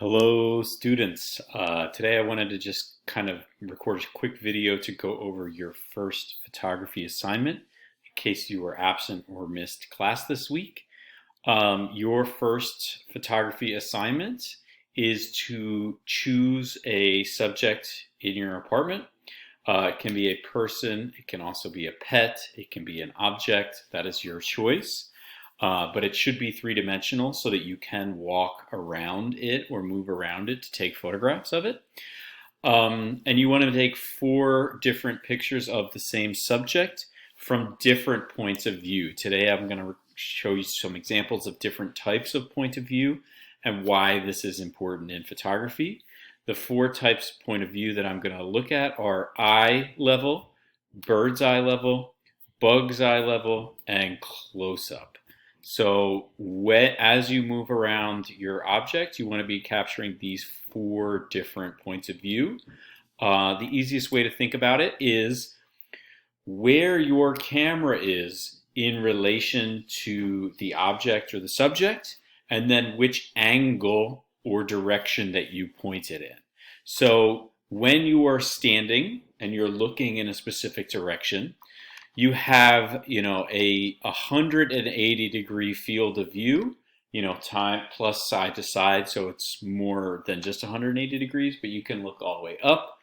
Hello, students. Today I wanted to just kind of record a quick video to go over your first photography assignment in case you were absent or missed class this week. Your first photography assignment is to choose a subject in your apartment. It can be a person, it can also be a pet, it can be an object. That is your choice. But it should be three-dimensional so that you can walk around it or move around it to take photographs of it. And you want to take 4 different pictures of the same subject from different points of view. Today I'm going to show you some examples of different types of point of view and why this is important in photography. The 4 types of point of view that I'm going to look at are eye level, bird's eye level, bug's eye level, and close-up. So as you move around your object, you want to be capturing these 4 different points of view. The easiest way to think about it is where your camera is in relation to the object or the subject, and then which angle or direction that you point it in. So when you are standing and you're looking in a specific direction, you have, a 180-degree field of view, time plus side to side. So it's more than just 180 degrees, but you can look all the way up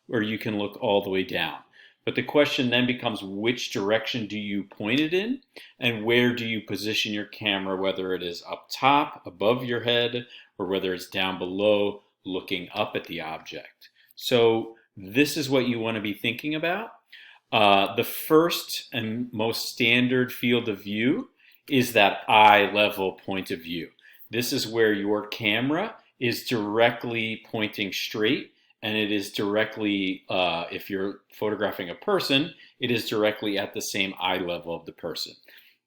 or you can look all the way down. But the question then becomes, which direction do you point it in and where do you position your camera, whether it is up top, above your head, or whether it's down below, looking up at the object. So this is what you want to be thinking about. The first and most standard field of view is that eye level point of view. This is where your camera is directly pointing straight, and it is directly, if you're photographing a person, it is directly at the same eye level of the person.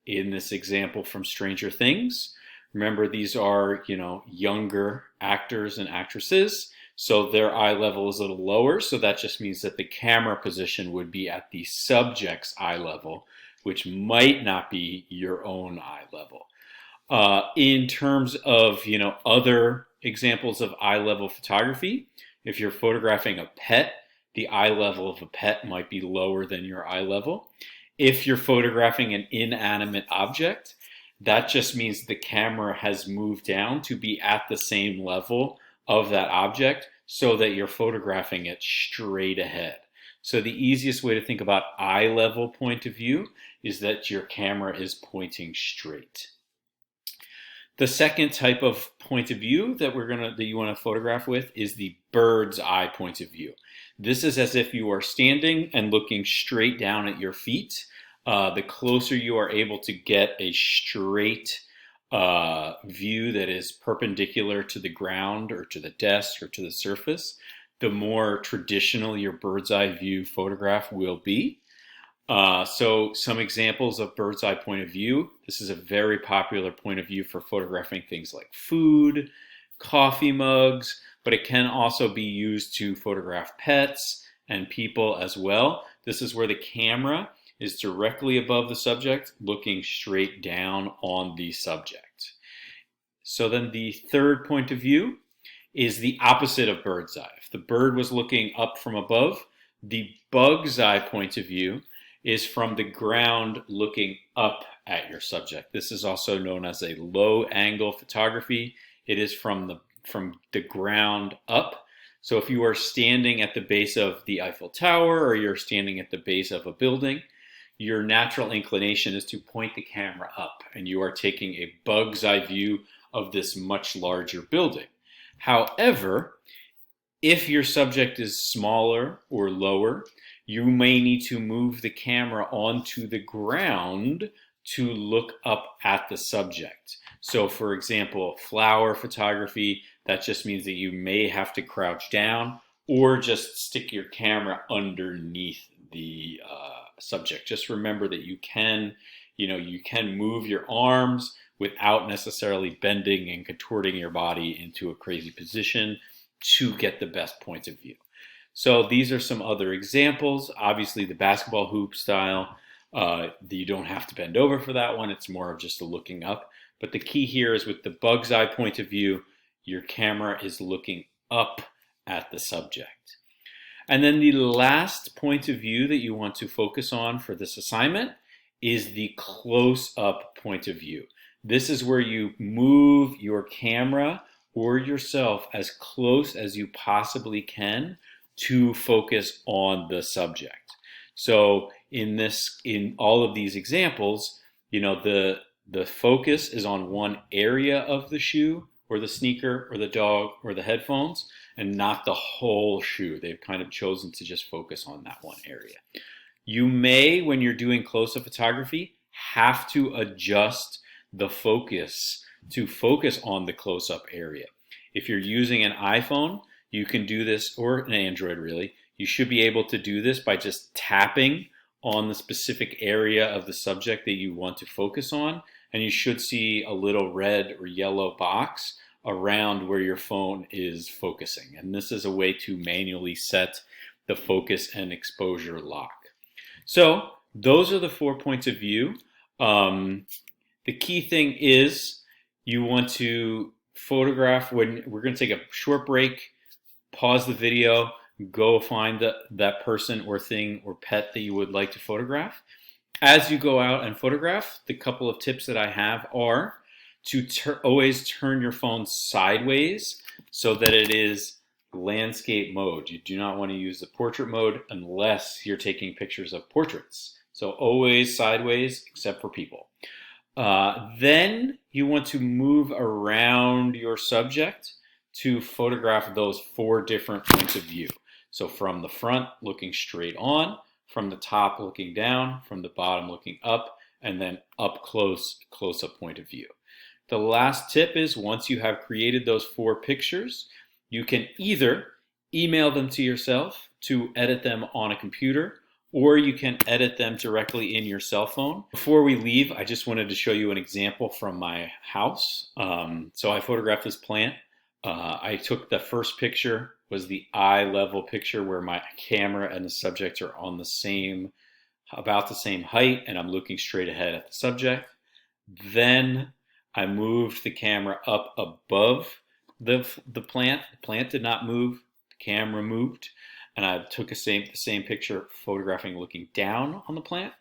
In this example from Stranger Things, remember these are, younger actors and actresses. So their eye level is a little lower, so that just means that the camera position would be at the subject's eye level, which might not be your own eye level. In terms of, other examples of eye level photography, if you're photographing a pet, the eye level of a pet might be lower than your eye level. If you're photographing an inanimate object, that just means the camera has moved down to be at the same level of that object so that you're photographing it straight ahead. So the easiest way to think about eye level point of view is that your camera is pointing straight. The second type of point of view that you want to photograph with is the bird's eye point of view. This is as if you are standing and looking straight down at your feet. The closer you are able to get a straight view that is perpendicular to the ground or to the desk or to the surface, the more traditional your bird's eye view photograph will be. So some examples of bird's eye point of view. This is a very popular point of view for photographing things like food, coffee mugs, but it can also be used to photograph pets and people as well. This is where the camera is directly above the subject, looking straight down on the subject. So then the third point of view is the opposite of bird's eye. If the bird was looking up from above, the bug's eye point of view is from the ground looking up at your subject. This is also known as a low angle photography. It is from the ground up. So if you are standing at the base of the Eiffel Tower or you're standing at the base of a building, your natural inclination is to point the camera up, and you are taking a bug's eye view of this much larger building. However, if your subject is smaller or lower, you may need to move the camera onto the ground to look up at the subject. So for example, flower photography, that just means that you may have to crouch down or just stick your camera underneath the subject. Just remember that you can move your arms without necessarily bending and contorting your body into a crazy position to get the best point of view. So these are some other examples. Obviously the basketball hoop style, you don't have to bend over for that one. It's more of just a looking up. But the key here is with the bug's eye point of view, your camera is looking up at the subject. And then the last point of view that you want to focus on for this assignment is the close-up point of view. This is where you move your camera or yourself as close as you possibly can to focus on the subject. So in all of these examples, the focus is on one area of the shoe or the sneaker or the dog or the headphones, and not the whole shoe. They've kind of chosen to just focus on that one area. You may, when you're doing close-up photography, have to adjust the focus to focus on the close-up area. If you're using an iPhone, you can do this, or an Android really, you should be able to do this by just tapping on the specific area of the subject that you want to focus on, and you should see a little red or yellow box around where your phone is focusing. And this is a way to manually set the focus and exposure lock. So those are the 4 points of view. The key thing is you want to photograph. When we're going to take a short break, pause the video, go find that person or thing or pet that you would like to photograph. As you go out and photograph, the couple of tips that I have are to always turn your phone sideways so that it is landscape mode. You do not want to use the portrait mode unless you're taking pictures of portraits. So always sideways except for people. Then you want to move around your subject to photograph those 4 different points of view. So from the front looking straight on, from the top looking down, from the bottom looking up, and then up close-up point of view. The last tip is once you have created those 4 pictures, you can either email them to yourself to edit them on a computer, or you can edit them directly in your cell phone. Before we leave, I just wanted to show you an example from my house. So I photographed this plant. I took the first picture, was the eye level picture where my camera and the subject are on about the same height, and I'm looking straight ahead at the subject. Then I moved the camera up above the plant. The plant did not move, the camera moved, and I took the same picture photographing looking down on the plant.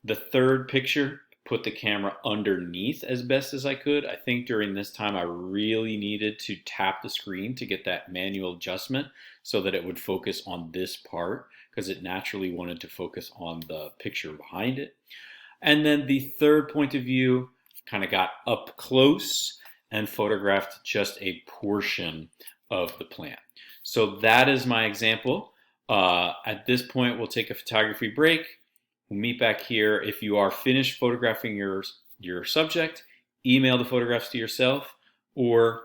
The third picture, put the camera underneath as best as I could. I think during this time I really needed to tap the screen to get that manual adjustment so that it would focus on this part, because it naturally wanted to focus on the picture behind it. And then the third point of view kind of got up close and photographed just a portion of the plant. So that is my example. At this point, we'll take a photography break. We'll meet back here. If you are finished photographing your subject, email the photographs to yourself, or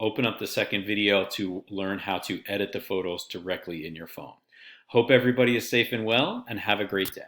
open up the second video to learn how to edit the photos directly in your phone. Hope everybody is safe and well, and have a great day.